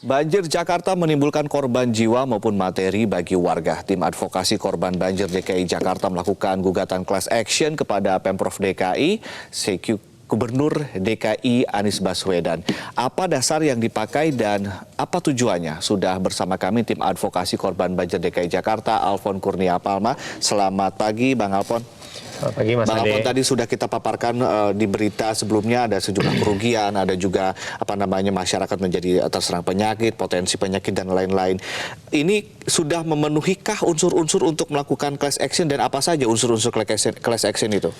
Banjir Jakarta menimbulkan korban jiwa maupun materi bagi warga. Tim advokasi korban banjir DKI Jakarta melakukan gugatan class action kepada Pemprov DKI, CQ Gubernur DKI Anies Baswedan. Apa dasar yang dipakai dan apa tujuannya? Sudah bersama kami tim advokasi korban banjir DKI Jakarta, Alfon Kurnia Palma. Selamat pagi, Bang Alfon. Selamat pagi, Mas Bang Alfon, tadi sudah kita paparkan di berita sebelumnya ada sejumlah kerugian, ada juga masyarakat menjadi terserang penyakit, potensi penyakit dan lain-lain. Ini sudah memenuhikah unsur-unsur untuk melakukan class action dan apa saja unsur-unsur class action itu?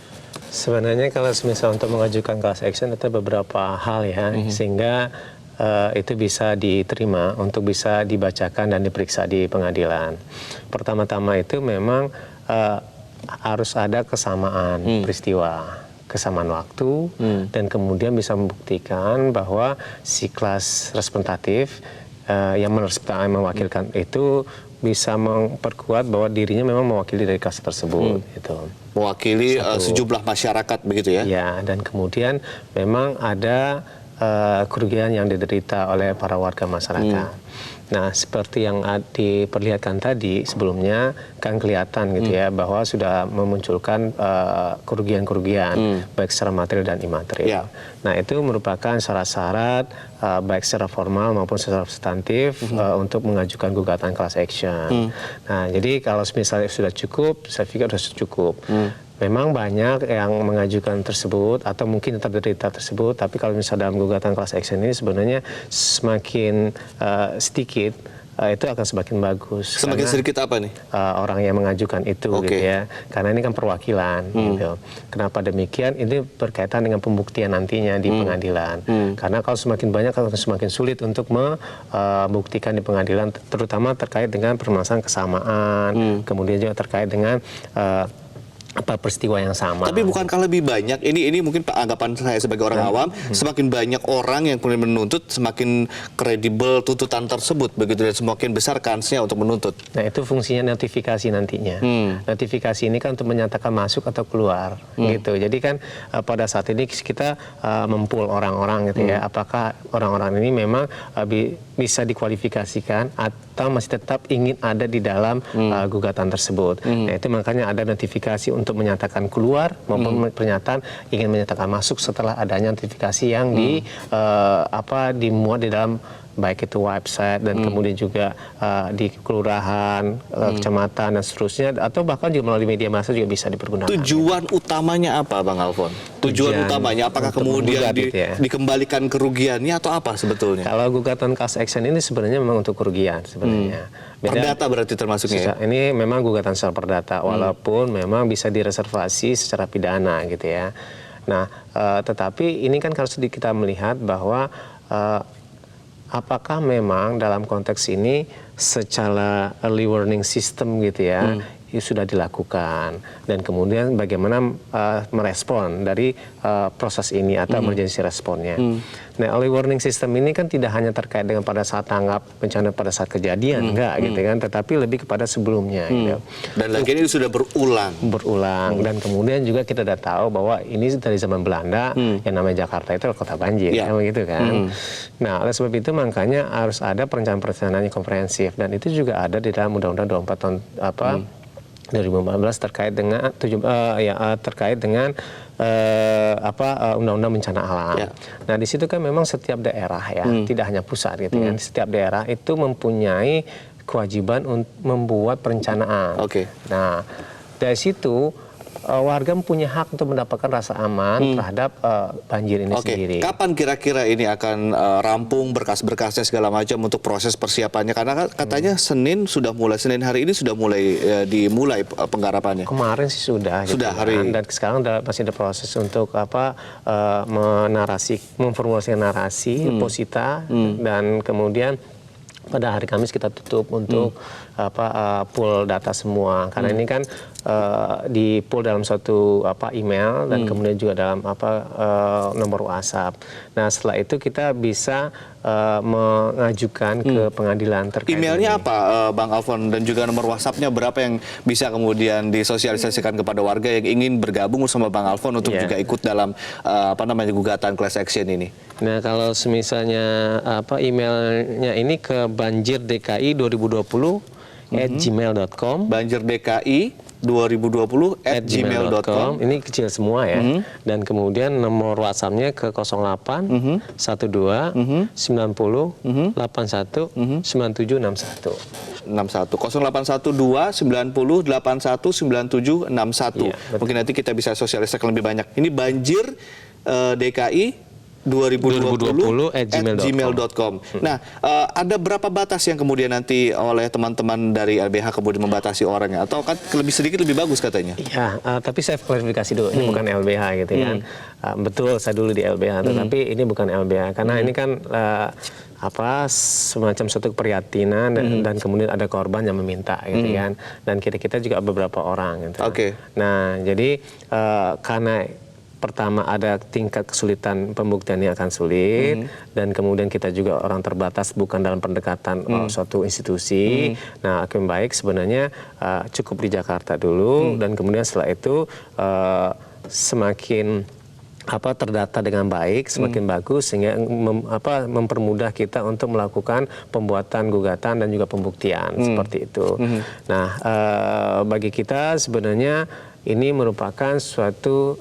Sebenarnya kalau misal untuk mengajukan class action itu beberapa hal ya, sehingga itu bisa diterima untuk bisa dibacakan dan diperiksa di pengadilan. Pertama-tama itu memang harus ada kesamaan peristiwa, kesamaan waktu, dan kemudian bisa membuktikan bahwa si kelas representatif yang mewakilkan itu bisa memperkuat bahwa dirinya memang mewakili dari kelas tersebut. Gitu. Mewakili sejumlah masyarakat begitu ya? Ya, dan kemudian memang ada kerugian yang diderita oleh para warga masyarakat. Nah, seperti yang diperlihatkan tadi sebelumnya kan kelihatan gitu ya bahwa sudah memunculkan kerugian-kerugian baik secara material dan imaterial. Nah, itu merupakan syarat-syarat baik secara formal maupun secara substantif untuk mengajukan gugatan class action. Nah, jadi kalau misalnya sudah cukup, saya pikir sudah cukup. Memang banyak yang mengajukan tersebut atau mungkin terderita tersebut, tapi kalau misalnya dalam gugatan class action ini sebenarnya semakin sedikit itu akan semakin bagus. Semakin sedikit apa nih? Orang yang mengajukan itu gitu ya, karena ini kan perwakilan gitu. Kenapa demikian? Ini berkaitan dengan pembuktian nantinya di pengadilan. Karena kalau semakin banyak akan semakin sulit untuk membuktikan di pengadilan, terutama terkait dengan permasalahan kesamaan, kemudian juga terkait dengan peristiwa yang sama. Tapi bukankah lebih banyak, ini mungkin anggapan saya sebagai orang awam, semakin banyak orang yang kemudian menuntut, semakin kredibel tuntutan tersebut, begitu, dan semakin besar kansnya untuk menuntut. Nah, itu fungsinya notifikasi nantinya. Notifikasi ini kan untuk menyatakan masuk atau keluar, gitu. Jadi kan pada saat ini kita mempul orang-orang gitu ya, apakah orang-orang ini memang bisa dikualifikasikan atau masih tetap ingin ada di dalam gugatan tersebut. Nah, itu makanya ada notifikasi untuk menyatakan keluar maupun pernyataan ingin menyatakan masuk setelah adanya notifikasi yang dimuat di dalam baik itu website dan kemudian juga di kelurahan, kecamatan dan seterusnya, atau bahkan juga melalui media massa juga bisa dipergunakan. Tujuan utamanya apa, Bang Alfon? Tujuan utamanya apakah kemudian dikembalikan kerugiannya atau apa sebetulnya? Kalau gugatan class action ini sebenarnya memang untuk kerugian sebenarnya. Perdata berarti termasuknya? Ini memang gugatan secara perdata, walaupun memang bisa direservasi secara pidana gitu ya. Nah, tetapi ini kan harus kita melihat bahwa apakah memang dalam konteks ini secara early warning system gitu ya, sudah dilakukan, dan kemudian bagaimana merespon dari proses ini atau emergency responnya. Nah, early warning system ini kan tidak hanya terkait dengan pada saat tanggap bencana pada saat kejadian, enggak gitu kan, tetapi lebih kepada sebelumnya. Gitu. Dan lagi ini sudah berulang. Dan kemudian juga kita sudah tahu bahwa ini dari zaman Belanda yang namanya Jakarta itu kota banjir, gitu kan. Nah, oleh sebab itu makanya harus ada perencanaan-perencanaan yang komprehensif, dan itu juga ada di dalam Undang-Undang 24 tahun 2014 terkait dengan Undang-Undang Bencana Alam. Nah, di situ kan memang setiap daerah ya, tidak hanya pusat gitu kan, setiap daerah itu mempunyai kewajiban untuk membuat perencanaan. Nah, dari situ warga mempunyai hak untuk mendapatkan rasa aman terhadap banjir ini sendiri. Kapan kira-kira ini akan rampung berkas-berkasnya segala macam untuk proses persiapannya? Karena katanya Senin hari ini sudah mulai dimulai penggarapannya. Kemarin sih sudah. Sudah hari ini. Dan sekarang masih ada proses untuk memformulasikan narasi, posita, dan kemudian pada hari Kamis kita tutup untuk pool data semua, karena ini kan di pool dalam suatu email dan kemudian juga dalam nomor WhatsApp. Nah, setelah itu kita bisa mengajukan ke pengadilan terkait. Emailnya apa, Bang Alfon, dan juga nomor WhatsApp-nya berapa yang bisa kemudian disosialisasikan kepada warga yang ingin bergabung bersama Bang Alfon untuk juga ikut dalam gugatan class action ini? Nah, kalau misalnya emailnya ini ke banjirdki2020@gmail.com. banjirdki 2020@gmail.com. Ini kecil semua ya. Dan kemudian nomor WhatsApp-nya ke 08 12 90 81 9761. 0812 90 81 97 61. Iya, Mungkin nanti kita bisa sosialisasikan lebih banyak. Ini banjir DKI 2020@gmail.com. Nah, ada berapa batas yang kemudian nanti oleh teman-teman dari LBH kemudian membatasi orangnya? Atau kan lebih sedikit lebih bagus katanya? Ya, tapi saya klarifikasi dulu, ini bukan LBH gitu kan. Betul, saya dulu di LBH, tetapi ini bukan LBH. Karena ini kan semacam suatu keprihatinan dan kemudian ada korban yang meminta gitu kan. Dan kita juga beberapa orang gitu. Nah, jadi karena pertama ada tingkat kesulitan pembuktian yang akan sulit, dan kemudian kita juga orang terbatas bukan dalam pendekatan suatu institusi. Nah, lebih baik sebenarnya cukup di Jakarta dulu, dan kemudian setelah itu semakin terdata dengan baik, semakin bagus, sehingga mempermudah kita untuk melakukan pembuatan gugatan dan juga pembuktian seperti itu. Nah, bagi kita sebenarnya ini merupakan suatu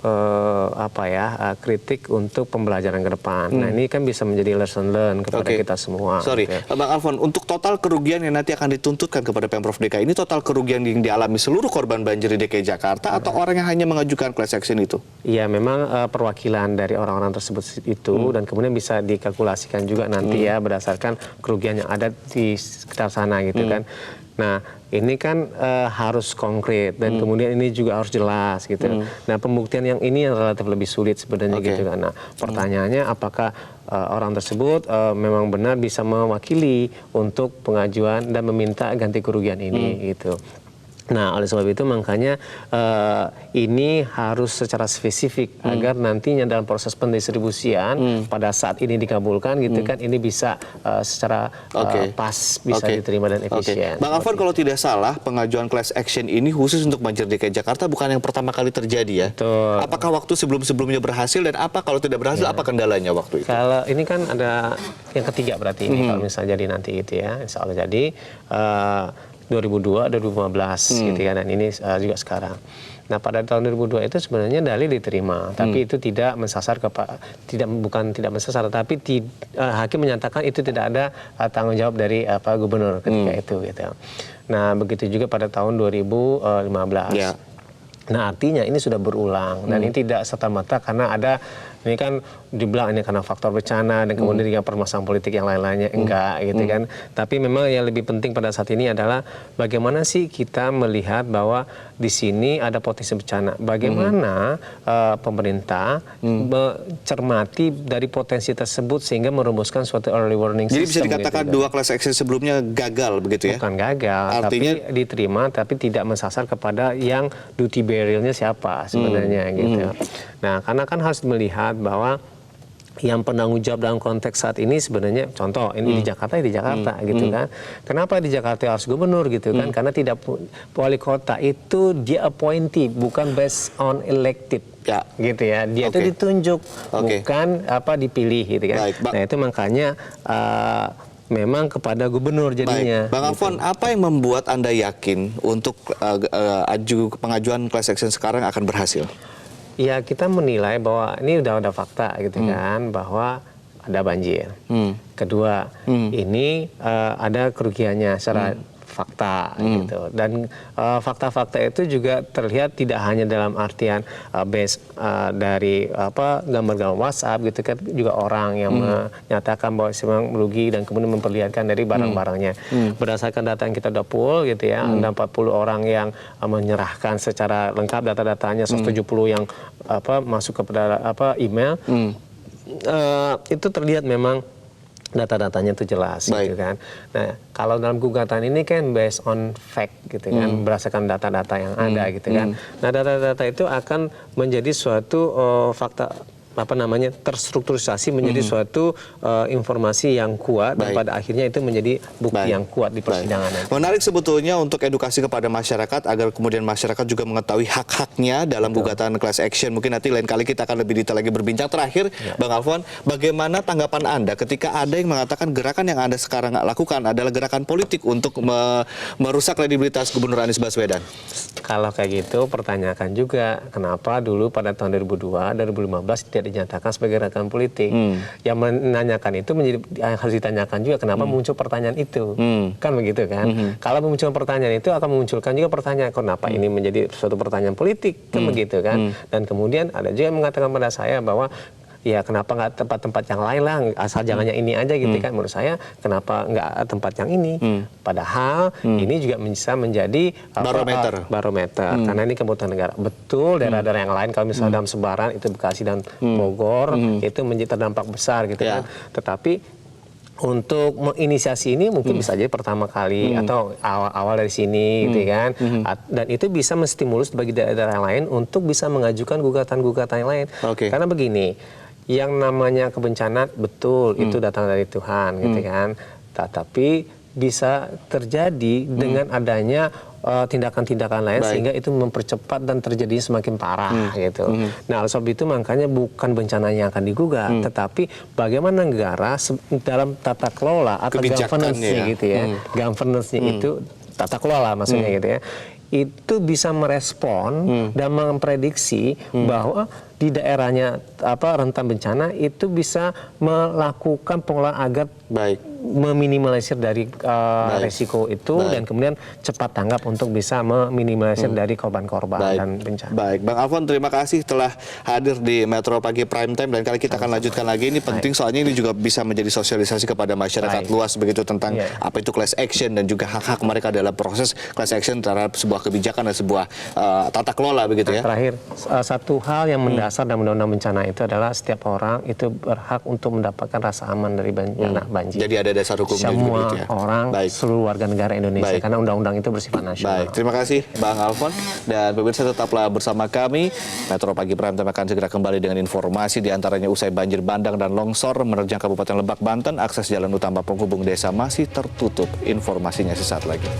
kritik untuk pembelajaran ke depan. Nah, ini kan bisa menjadi lesson learn kepada kita semua. Sorry, Bang Alfon, untuk total kerugian yang nanti akan dituntutkan kepada Pemprov DKI, ini total kerugian yang dialami seluruh korban banjir di DKI Jakarta atau orang yang hanya mengajukan class action itu? Iya, memang perwakilan dari orang-orang tersebut itu, dan kemudian bisa dikalkulasikan juga nanti ya berdasarkan kerugian yang ada di sekitar sana gitu kan. Nah, ini kan harus konkret, dan kemudian ini juga harus jelas gitu. Nah, pembuktian yang ini yang relatif lebih sulit sebenarnya gitu kan. Nah, pertanyaannya apakah orang tersebut memang benar bisa mewakili untuk pengajuan dan meminta ganti kerugian ini gitu. Nah, oleh sebab itu makanya ini harus secara spesifik agar nantinya dalam proses pendistribusian pada saat ini dikabulkan gitu kan, ini bisa secara pas bisa diterima dan efisien. Bang Alfon, kalau tidak salah pengajuan class action ini khusus untuk banjir DKI Jakarta bukan yang pertama kali terjadi ya? Betul. Apakah waktu sebelum-sebelumnya berhasil, dan apa kalau tidak berhasil apa kendalanya waktu itu? Kalau ini kan ada yang ketiga berarti ini kalau misalnya jadi nanti itu ya, insya Allah jadi 2002, 2015 gitu kan, dan ini juga sekarang. Nah, pada tahun 2002 itu sebenarnya dalil diterima, tapi itu tidak mensasar bukan tidak mensasar, tapi hakim menyatakan itu tidak ada tanggung jawab dari gubernur ketika itu gitu. Nah, begitu juga pada tahun 2015. Ya. Nah, artinya ini sudah berulang, dan ini tidak serta-merta karena ada, ini kan dibilang ini karena faktor bencana dan kemudian dengan permasalahan politik yang lain-lainnya, enggak gitu kan. Tapi memang yang lebih penting pada saat ini adalah bagaimana sih kita melihat bahwa di sini ada potensi bencana. Bagaimana pemerintah mencermati dari potensi tersebut sehingga merumuskan suatu early warning system. Jadi bisa dikatakan gitu, dua class action sebelumnya gagal begitu ya? Bukan gagal, artinya tapi diterima, tapi tidak mensasar kepada yang duty barrelnya siapa sebenarnya gitu. Nah, karena kan harus melihat bahwa yang penanggung jawab dalam konteks saat ini sebenarnya, contoh ini di Jakarta gitu kan. Kenapa di Jakarta harus gubernur gitu kan? Karena tidak wali kota itu dia appointee, bukan based on elected. Ya. Gitu ya. Dia itu ditunjuk, bukan dipilih gitu kan. Nah, itu makanya memang kepada gubernur jadinya. Bang Alfon, apa yang membuat Anda yakin untuk pengajuan class action sekarang akan berhasil? Ya, kita menilai bahwa ini udah fakta gitu kan, bahwa ada banjir. Kedua, ini ada kerugiannya secara fakta gitu. Dan fakta-fakta itu juga terlihat tidak hanya dalam artian base dari gambar-gambar WhatsApp gitu kan, juga orang yang menyatakan bahwa memang merugi dan kemudian memperlihatkan dari barang-barangnya. Berdasarkan data yang kita udah pull gitu ya, ada 40 orang yang menyerahkan secara lengkap data-datanya, 170 yang masuk kepada email. Itu terlihat memang data-datanya itu jelas gitu kan. Nah, kalau dalam gugatan ini kan based on fact gitu kan, berdasarkan data-data yang ada gitu kan. Nah, data-data itu akan menjadi suatu fakta terstrukturisasi menjadi suatu informasi yang kuat dan pada akhirnya itu menjadi bukti yang kuat di persidangan. Menarik sebetulnya untuk edukasi kepada masyarakat agar kemudian masyarakat juga mengetahui hak-haknya dalam gugatan class action. Mungkin nanti lain kali kita akan lebih detail lagi berbincang. Terakhir, Bang Alfon, bagaimana tanggapan Anda ketika ada yang mengatakan gerakan yang Anda sekarang lakukan adalah gerakan politik untuk merusak kredibilitas Gubernur Anies Baswedan? Kalau kayak gitu, pertanyakan juga kenapa dulu pada tahun 2002, 2015 tidak dinyatakan sebagai gerakan politik. Yang menanyakan itu harus ditanyakan juga kenapa muncul pertanyaan itu. Kan begitu kan? Kalau memunculkan pertanyaan itu akan memunculkan juga pertanyaan kenapa ini menjadi suatu pertanyaan politik. Kan begitu kan? Dan kemudian ada juga yang mengatakan pada saya bahwa ya kenapa nggak tempat-tempat yang lain lah, asal jangan yang ini aja gitu kan. Menurut saya kenapa nggak tempat yang ini, padahal ini juga bisa menjadi barometer karena ini kebutuhan negara. Betul daerah-daerah yang lain kalau misalnya dalam sebaran itu Bekasi dan Bogor itu menjadi terdampak besar gitu kan, tetapi untuk menginisiasi ini mungkin bisa jadi pertama kali atau awal dari sini gitu kan. Dan itu bisa menstimulus bagi daerah-daerah yang lain untuk bisa mengajukan gugatan-gugatan yang lain. Karena begini, yang namanya kebencanaan betul itu datang dari Tuhan gitu kan. Tetapi bisa terjadi dengan adanya tindakan-tindakan lain sehingga itu mempercepat dan terjadi semakin parah gitu. Nah, oleh sebab itu makanya bukan bencana yang akan digugat, tetapi bagaimana negara dalam tata kelola atau governance-nya gitu ya. Governance-nya itu tata kelola maksudnya gitu ya. Itu bisa merespon dan memprediksi bahwa di daerahnya rentan bencana itu bisa melakukan pengelolaan agar meminimalisir dari resiko itu dan kemudian cepat tanggap untuk bisa meminimalisir dari korban-korban dan bencana. Baik, Bang Alfon, terima kasih telah hadir di Metro Pagi Prime Time dan kali kita akan lanjutkan lagi. Ini penting soalnya ini juga bisa menjadi sosialisasi kepada masyarakat luas begitu tentang apa itu class action dan juga hak-hak mereka dalam proses class action terhadap sebuah kebijakan dan sebuah tata kelola begitu ya. Terakhir, satu hal yang mendasar dalam undang-undang bencana itu adalah setiap orang itu berhak untuk mendapatkan rasa aman dari bencana banjir. Jadi ada dasar hukumnya semua juga begitu ya. Orang, seluruh warga negara Indonesia karena undang-undang itu bersifat nasional. Baik, terima kasih Bang Alfon dan pemirsa tetaplah bersama kami. Metro Pagi Prime Time akan segera kembali dengan informasi diantaranya usai banjir bandang dan longsor menerjang Kabupaten Lebak, Banten, akses jalan utama penghubung desa masih tertutup. Informasinya sesaat lagi.